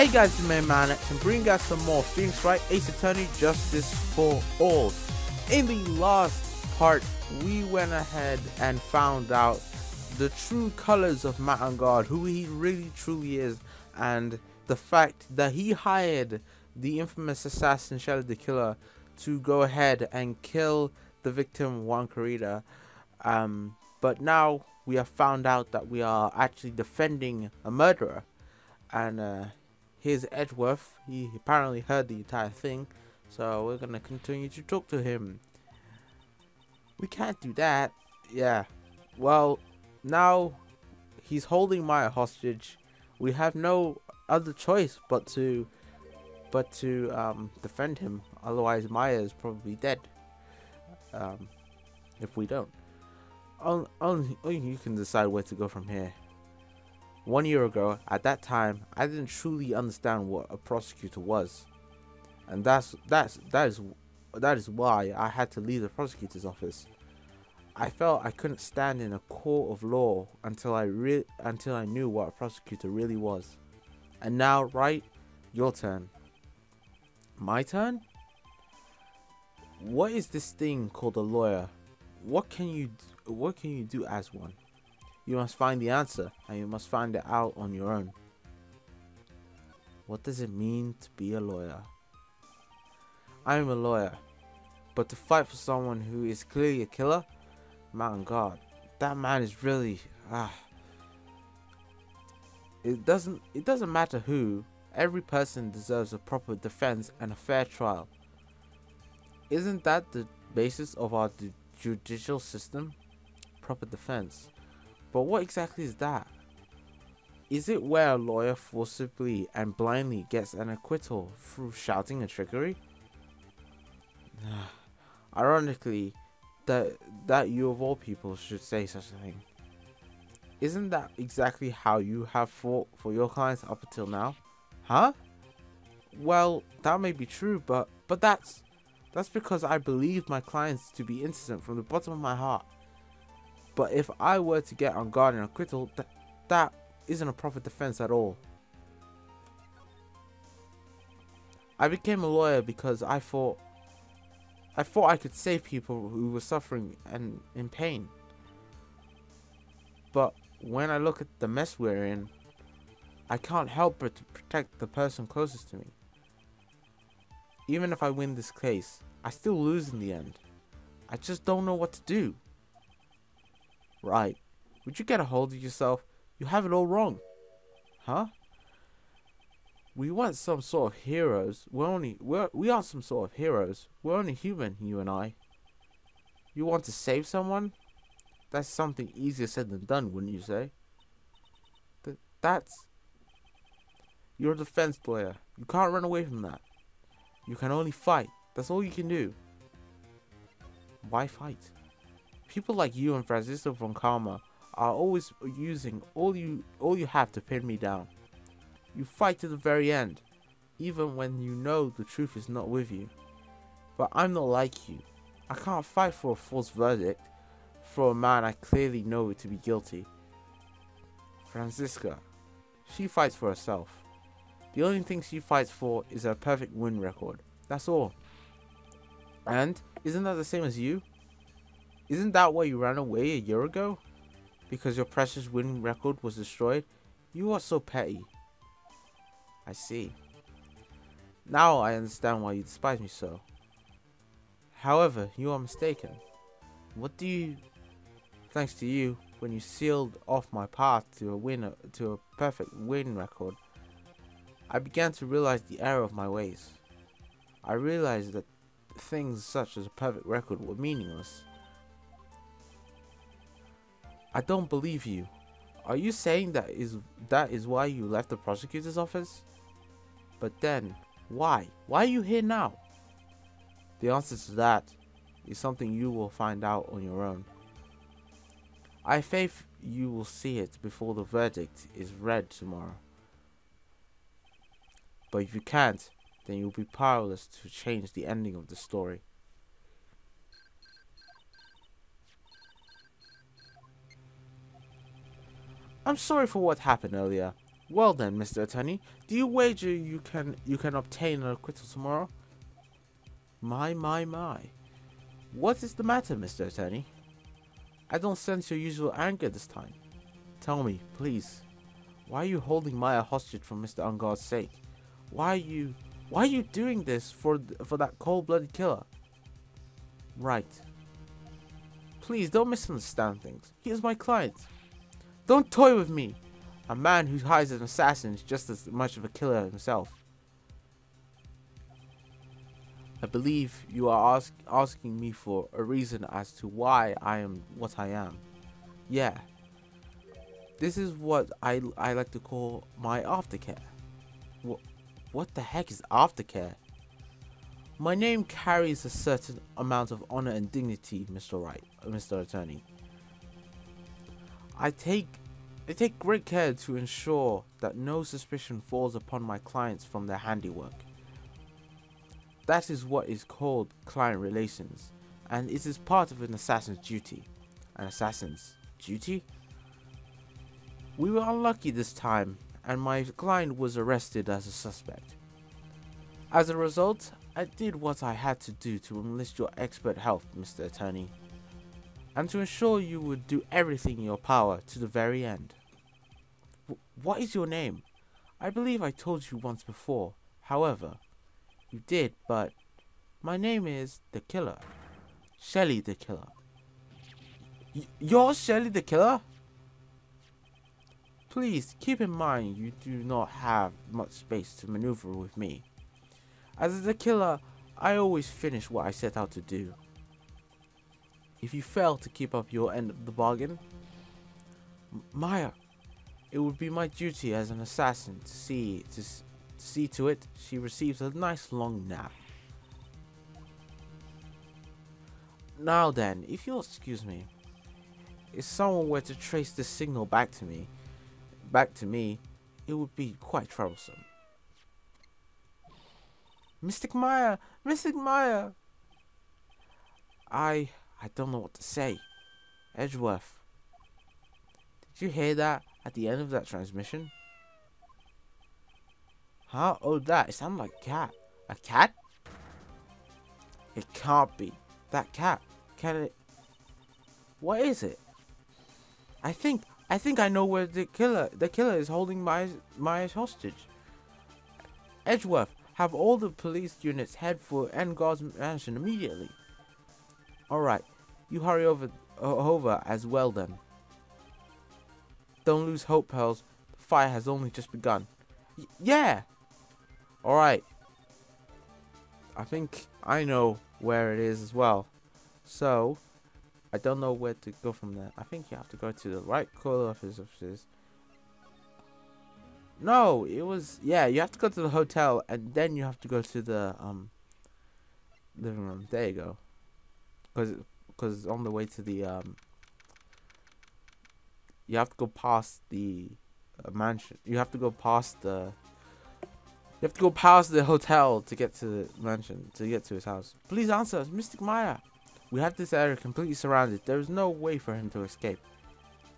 Hey guys, it's my man X and bring us some more Phoenix Wright Ace Attorney Justice for All. In the last part, we went ahead and found out the true colors of Matt on Guard, who he really truly is, and the fact that he hired the infamous assassin Shelly the Killer to go ahead and kill the victim Juan Carita. But now we have found out that we are actually defending a murderer, and here's Edgeworth. He apparently heard the entire thing, so we're gonna continue to talk to him. We can't do that. Yeah, well, now he's holding Maya hostage. We have no other choice but to defend him. Otherwise, Maya is probably dead. If we don't, only you can decide where to go from here. 1 year ago, at that time, I didn't truly understand what a prosecutor was, and that is why I had to leave the prosecutor's office. I felt I couldn't stand in a court of law until I knew what a prosecutor really was. And now, Wright, your turn. My turn? What is this thing called a lawyer? What can you do as one? You must find the answer, and you must find it out on your own. What does it mean to be a lawyer? I am a lawyer, but to fight for someone who is clearly a killer? Man, God, that man is really It doesn't matter who. Every person deserves a proper defense and a fair trial. Isn't that the basis of our judicial system? Proper defense. But what exactly is that? Is it where a lawyer forcibly and blindly gets an acquittal through shouting and trickery? Ironically, that you of all people should say such a thing. Isn't that exactly how you have fought for your clients up until now? Huh? Well, that may be true, but that's because I believed my clients to be innocent from the bottom of my heart. But if I were to get on guard and acquittal, that isn't a proper defense at all. I became a lawyer because I thought I could save people who were suffering and in pain. But when I look at the mess we're in, I can't help but to protect the person closest to me. Even if I win this case, I still lose in the end. I just don't know what to do. Right. Would you get a hold of yourself? You have it all wrong. Huh? We weren't some sort of heroes. We are some sort of heroes. We're only human, you and I. You want to save someone? That's something easier said than done, wouldn't you say? You're a defense lawyer. You can't run away from that. You can only fight. That's all you can do. Why fight? People like you and Francisco von Karma are always using all you have to pin me down. You fight to the very end, even when you know the truth is not with you. But I'm not like you. I can't fight for a false verdict for a man I clearly know to be guilty. Francisca, she fights for herself. The only thing she fights for is her perfect win record. That's all. And isn't that the same as you? Isn't that why you ran away a year ago? Because your precious win record was destroyed? You are so petty. I see. Now I understand why you despise me so. However, you are mistaken. Thanks to you, when you sealed off my path to a perfect win record, I began to realize the error of my ways. I realized that things such as a perfect record were meaningless. I don't believe you. Are you saying that is why you left the prosecutor's office? But then, why? Why are you here now? The answer to that is something you will find out on your own. I have faith you will see it before the verdict is read tomorrow. But if you can't, then you'll be powerless to change the ending of the story. I'm sorry for what happened earlier. Well then, Mr. Attorney, do you wager you can obtain an acquittal tomorrow? My. What is the matter, Mr. Attorney? I don't sense your usual anger this time. Tell me, please, why are you holding Maya hostage for Mr. Ungar's sake? Why are you doing this for that cold-blooded killer? Right. Please don't misunderstand things. He is my client. Don't toy with me. A man who hides an assassin is just as much of a killer himself. I believe you are asking me for a reason as to why I am what I am. Yeah. This is what I like to call my aftercare. What the heck is aftercare? My name carries a certain amount of honor and dignity, Mr. Wright, Mr. Attorney. I take great care to ensure that no suspicion falls upon my clients from their handiwork. That is what is called client relations, and it is part of an assassin's duty. An assassin's duty? We were unlucky this time, and my client was arrested as a suspect. As a result, I did what I had to do to enlist your expert help, Mr. Attorney, and to ensure you would do everything in your power to the very end. What is your name? I believe I told you once before. However, you did, but my name is the Killer. Shelly the Killer. You're Shelly the Killer? Please keep in mind you do not have much space to maneuver with me. As the Killer, I always finish what I set out to do. If you fail to keep up your end of the bargain, Maya, it would be my duty as an assassin to see to it she receives a nice long nap. Now then, if you'll excuse me, if someone were to trace this signal back to me, it would be quite troublesome. Mystic Maya! Mystic Maya! I don't know what to say. Edgeworth, did you hear that at the end of that transmission? Huh? Oh, that. It sounded like a cat. A cat? It can't be. That cat. Can it? What is it? I think I know where the killer is holding Maya's hostage. Edgeworth, have all the police units head for Engar's mansion immediately. Alright, you hurry over as well then. Don't lose hope, Pearls. The fire has only just begun. Yeah! Alright. I think I know where it is as well. So, I don't know where to go from there. I think you have to go to the right corner of his offices. No, it was... Yeah, you have to go to the hotel and then you have to go to the living room. There you go. Because on the way to the... you have to go past the mansion. You have to go past the... You have to go past the hotel to get to the mansion, to get to his house. Please answer us, Mystic Maya. We have this area completely surrounded. There is no way for him to escape.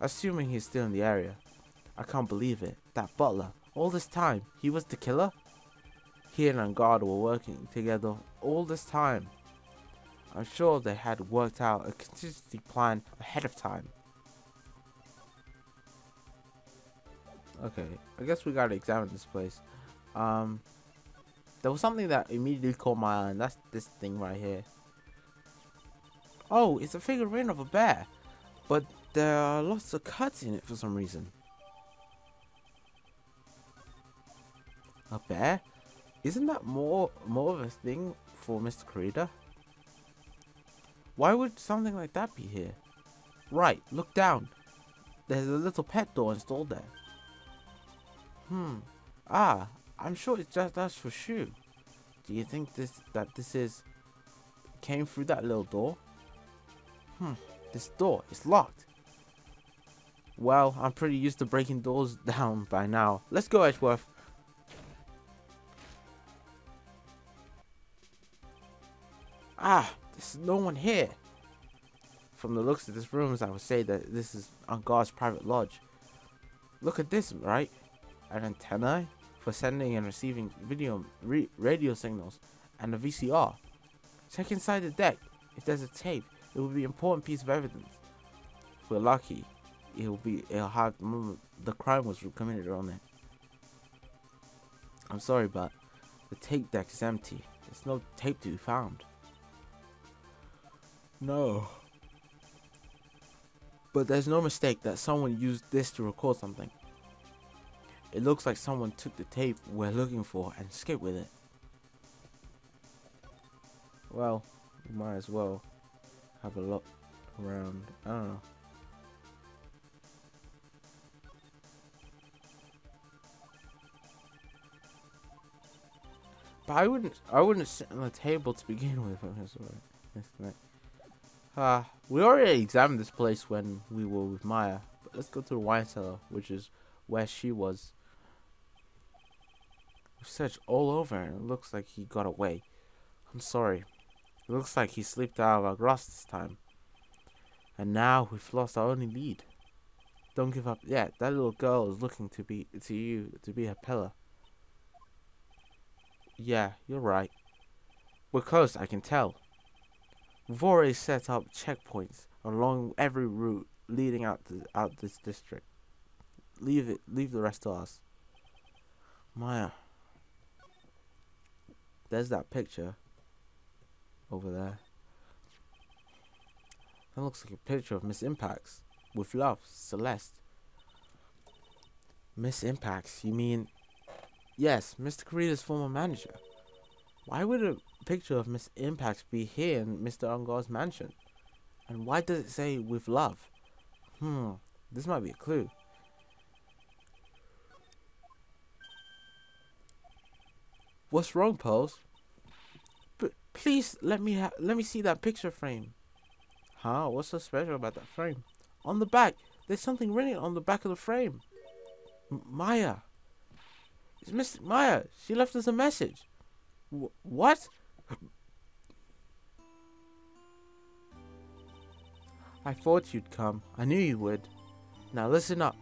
Assuming he's still in the area. I can't believe it. That butler. All this time, he was the killer? He and Angard were working together all this time. I'm sure they had worked out a contingency plan ahead of time. Okay, I guess we gotta examine this place. There was something that immediately caught my eye, and that's this thing right here. Oh, it's a figurine of a bear, but there are lots of cuts in it for some reason. A bear? Isn't that more of a thing for Mr. Creator? Why would something like that be here? Right, look down. There's a little pet door installed there. Ah, I'm sure it's just us for shoe. Do you think this came through that little door? This door is locked. Well, I'm pretty used to breaking doors down by now. Let's go, Edgeworth. Ah, there's no one here. From the looks of this room, I would say that this is Angard's private lodge. Look at this, right? an antenna for sending and receiving radio signals, and a VCR. Check inside the deck. If there's a tape, it will be an important piece of evidence. If we're lucky, it'll have the moment the crime was committed on it. I'm sorry, but the tape deck is empty. There's no tape to be found. No. But there's no mistake that someone used this to record something. It looks like someone took the tape we're looking for and escaped with it. Well, we might as well have a look around. I don't know. But I wouldn't sit on the table to begin with. We already examined this place when we were with Maya. But let's go to the wine cellar, which is where she was. We searched all over and it looks like he got away. I'm sorry. It looks like he slipped out of our grasp this time. And now we've lost our only lead. Don't give up yet. That little girl is looking to you to be her pillar. Yeah, you're right. We're close, I can tell. We've already set up checkpoints along every route leading out this district. Leave the rest to us. Maya. There's that picture over there. That looks like a picture of Miss Impax. With love, Celeste. Miss Impax, you mean... Yes, Mr. Karita's former manager. Why would a picture of Miss Impax be here in Mr. Ungar's mansion? And why does it say with love? This might be a clue. What's wrong, Pose? But please let me see that picture frame. Huh? What's so special about that frame? On the back, there's something written on the back of the frame. Maya. It's Miss Maya. She left us a message. What? I thought you'd come. I knew you would. Now listen up.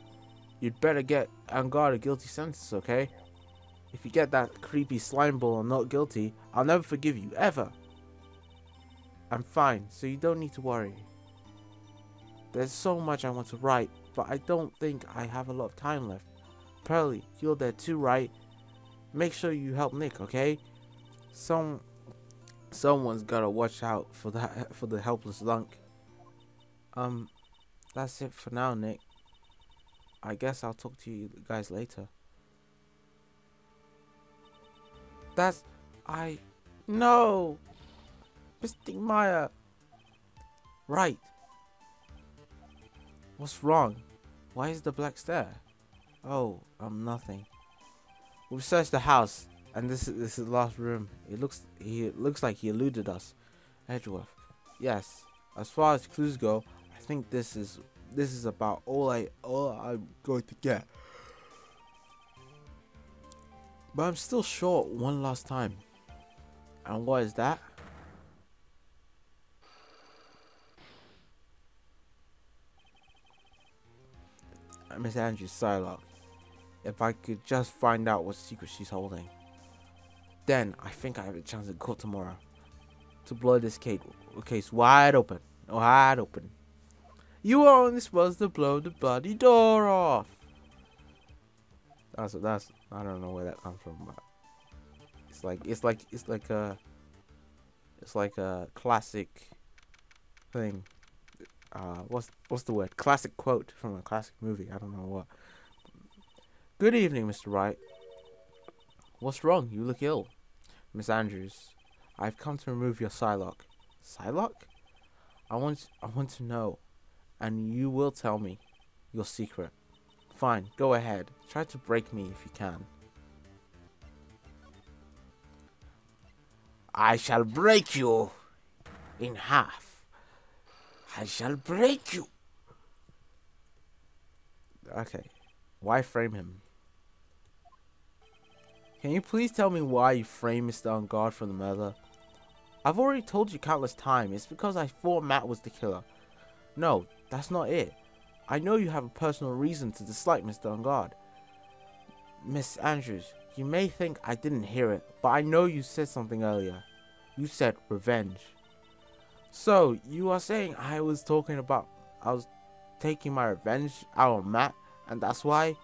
You'd better get Angar a guilty sentence, okay? If you get that creepy slime ball not guilty, I'll never forgive you, ever. I'm fine, so you don't need to worry. There's so much I want to write, but I don't think I have a lot of time left. Pearly, you're there too, right? Make sure you help Nick, okay? Someone's gotta watch out for the helpless lunk. That's it for now, Nick. I guess I'll talk to you guys later. No! Mr. Maya! Right. What's wrong? Why is the black stare? Oh, nothing. We've searched the house, and this is the last room. It looks like he eluded us. Edgeworth. Yes. As far as clues go, I think this is about all I'm going to get. But I'm still short one last time. And what is that? Miss Andrews' Psylocke. If I could just find out what secret she's holding, then I think I have a chance in court tomorrow to blow this case wide open. Wide open. You are only supposed to blow the bloody door off. That's I don't know where that comes from, but it's like a classic thing. What's the word? Classic quote from a classic movie. I don't know what. Good evening, Mr. Wright. What's wrong? You look ill. Miss Andrews, I've come to remove your Psylocke. Psylocke? I want to know, and you will tell me your secret. Fine, go ahead. Try to break me if you can. I shall break you in half. I shall break you. Okay. Why frame him? Can you please tell me why you framed Mr. On Guard for the murder? I've already told you countless times. It's because I thought Matt was the killer. No, that's not it. I know you have a personal reason to dislike Mr. On Guard. Miss Andrews, you may think I didn't hear it, but I know you said something earlier. You said revenge. So, you are saying I was taking my revenge out on Matt, and that's why?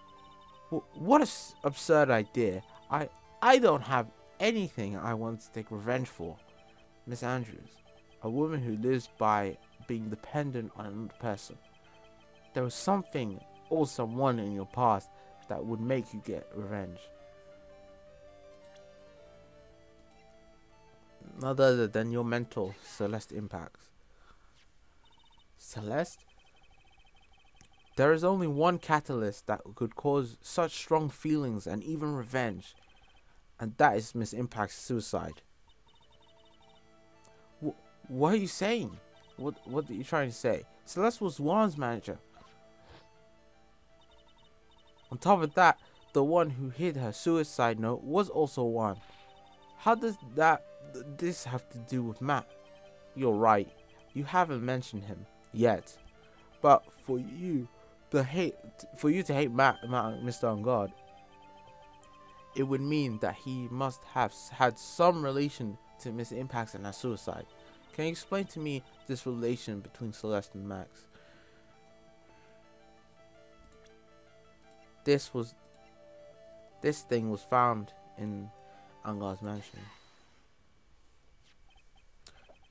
What an absurd idea. I don't have anything I want to take revenge for. Miss Andrews, a woman who lives by being dependent on another person. There was something or someone in your past that would make you get revenge. None other than your mental Celeste impacts. Celeste? There is only one catalyst that could cause such strong feelings and even revenge, and that is Miss Impact's suicide. What are you saying? What are you trying to say? Celeste was Juan's manager. On top of that, the one who hid her suicide note was also Juan. How does this have to do with Matt? You're right. You haven't mentioned him yet, but for you to hate Matt, Mr. On God, it would mean that he must have had some relation to Miss Impacts and her suicide. Can you explain to me this relation between Celeste and Max? This thing was found in Angar's mansion.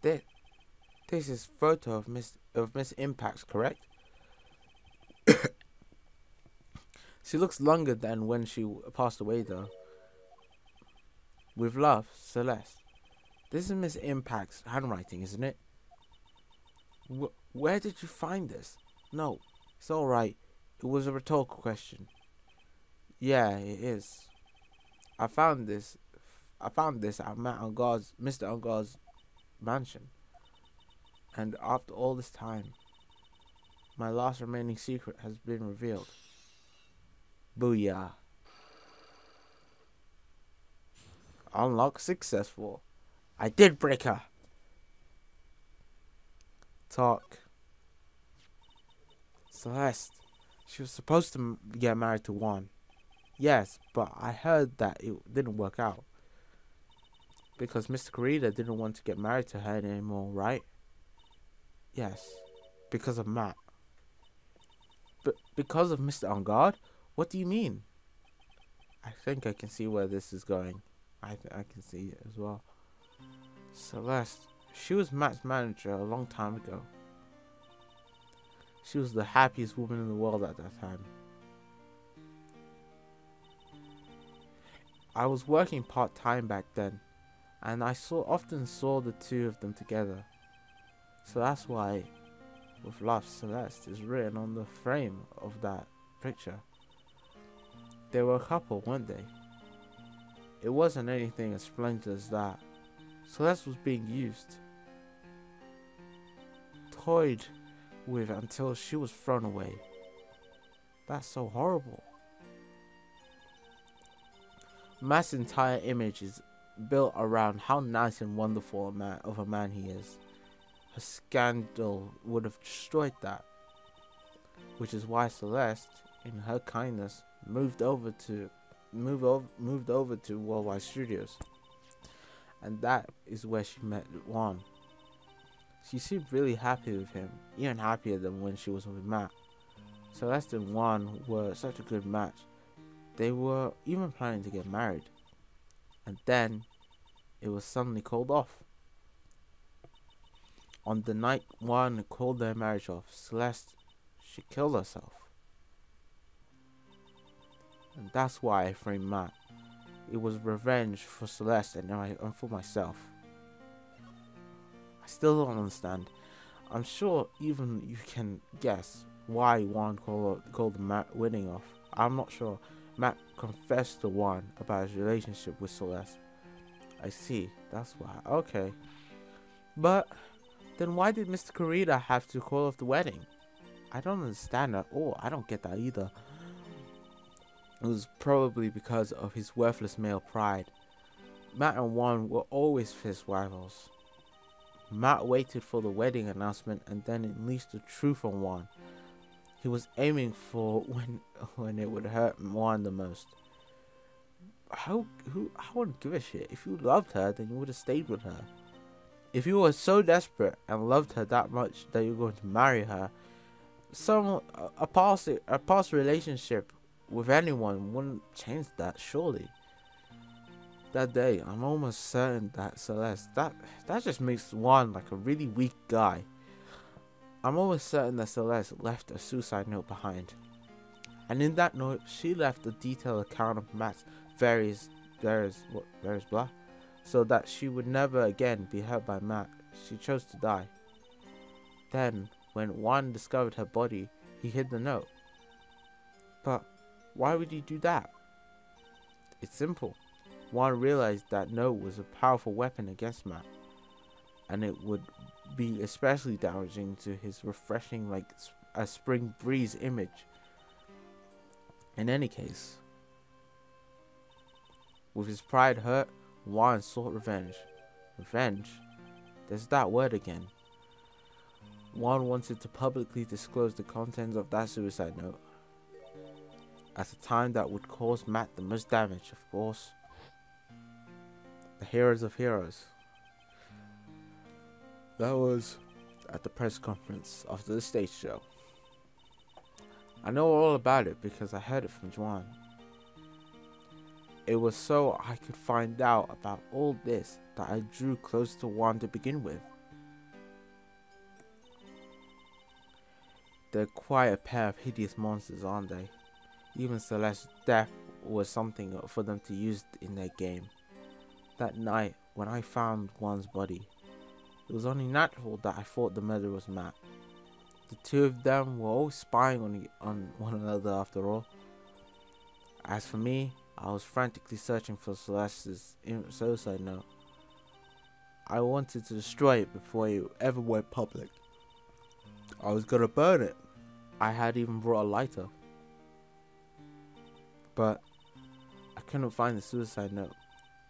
This is photo of Miss Impacts, correct? She looks younger than when she passed away, though. With love, Celeste. This is Miss Impact's handwriting, isn't it? Where did you find this? No, it's all right. It was a rhetorical question. Yeah, it is. I found this at Mr. Ungar's mansion. And after all this time, my last remaining secret has been revealed. Booyah. Unlock successful. I did break her. Talk. Celeste. She was supposed to get married to Juan. Yes, but I heard that it didn't work out. Because Mr. Corrida didn't want to get married to her anymore, right? Yes. Because of Matt. But because of Mr. On Guard? What do you mean? I think I can see where this is going. I can see it as well. Celeste. She was Matt's manager a long time ago. She was the happiest woman in the world at that time. I was working part-time back then, and I often saw the two of them together. So that's why With Love, Celeste is written on the frame of that picture. They were a couple, weren't they? It wasn't anything as splendid as that. Celeste was being used, toyed with until she was thrown away. That's so horrible. Matt's entire image is built around how nice and wonderful of a man he is. A scandal would have destroyed that, which is why Celeste, in her kindness, moved over to Worldwide Studios, and that is where she met Juan. She seemed really happy with him, even happier than when she was with Matt. Celeste and Juan were such a good match. They were even planning to get married, and then it was suddenly called off. On the night Juan called their marriage off, Celeste, she killed herself. And that's why I framed Matt. It was revenge for Celeste and for myself. I still don't understand. I'm sure even you can guess why Juan called the wedding off. I'm not sure. Matt confessed to Juan about his relationship with Celeste. I see. That's why. Okay. But then why did Mr. Corrida have to call off the wedding? I don't understand at all. I don't get that either. It was probably because of his worthless male pride. Matt and Juan were always fierce rivals. Matt waited for the wedding announcement and then unleashed the truth on Juan. He was aiming for when it would hurt Juan the most. I wouldn't give a shit. If you loved her, then you would have stayed with her. If you were so desperate and loved her that much that you're going to marry her, a past relationship with anyone wouldn't change that, surely. That day, I'm almost certain that Celeste, that just makes Juan like a really weak guy. I'm almost certain that Celeste left a suicide note behind. And in that note, she left a detailed account of Matt's various blah, so that she would never again be hurt by Matt. She chose to die. Then, when Juan discovered her body, he hid the note. But why would he do that? It's simple. Juan realized that note was a powerful weapon against Matt, and it would be especially damaging to his refreshing like a spring breeze image. In any case, with his pride hurt, Juan sought revenge. Revenge? There's that word again. Juan wanted to publicly disclose the contents of that suicide note at a time that would cause Matt the most damage, of course. The heroes of heroes. That was at the press conference after the stage show. I know all about it because I heard it from Juan. It was so I could find out about all this that I drew close to Juan to begin with. They're quite a pair of hideous monsters, aren't they? Even Celeste's death was something for them to use in their game. That night, when I found Juan's body, it was only natural that I thought the murderer was Matt. The two of them were all spying on one another after all. As for me, I was frantically searching for Celeste's suicide note. I wanted to destroy it before it ever went public. I was gonna burn it. I had even brought a lighter. But I couldn't find the suicide note,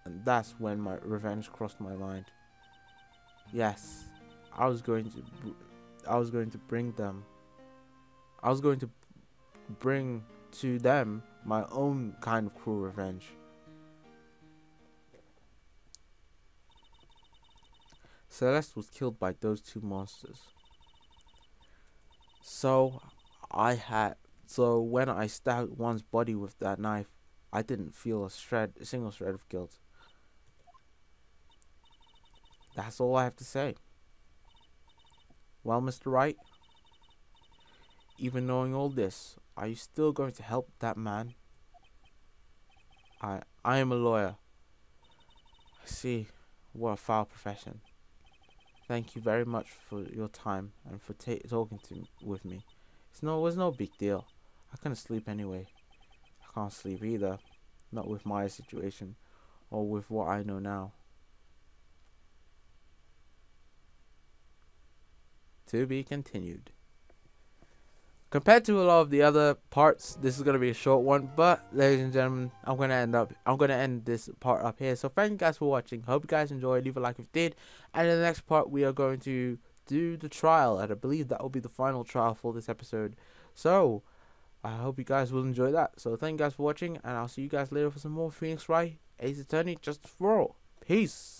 and that's when my revenge crossed my mind. Yes, I was going to bring to them my own kind of cruel revenge. Celeste was killed by those two monsters. So when I stabbed Juan's body with that knife, I didn't feel a single shred of guilt. That's all I have to say. Well, Mr. Wright, even knowing all this, are you still going to help that man? I am a lawyer. I see. What a foul profession. Thank you very much for your time and for talking with me. It was no big deal. I couldn't sleep anyway. I can't sleep either. Not with my situation or with what I know now. To be continued. Compared to a lot of the other parts, this is gonna be a short one, but ladies and gentlemen, I'm gonna end this part up here. So thank you guys for watching. Hope you guys enjoyed. Leave a like if you did. And in the next part, we are going to do the trial, and I believe that will be the final trial for this episode. So I hope you guys will enjoy that. So thank you guys for watching, and I'll see you guys later for some more Phoenix Wright, Ace Attorney, Justice for All. Peace.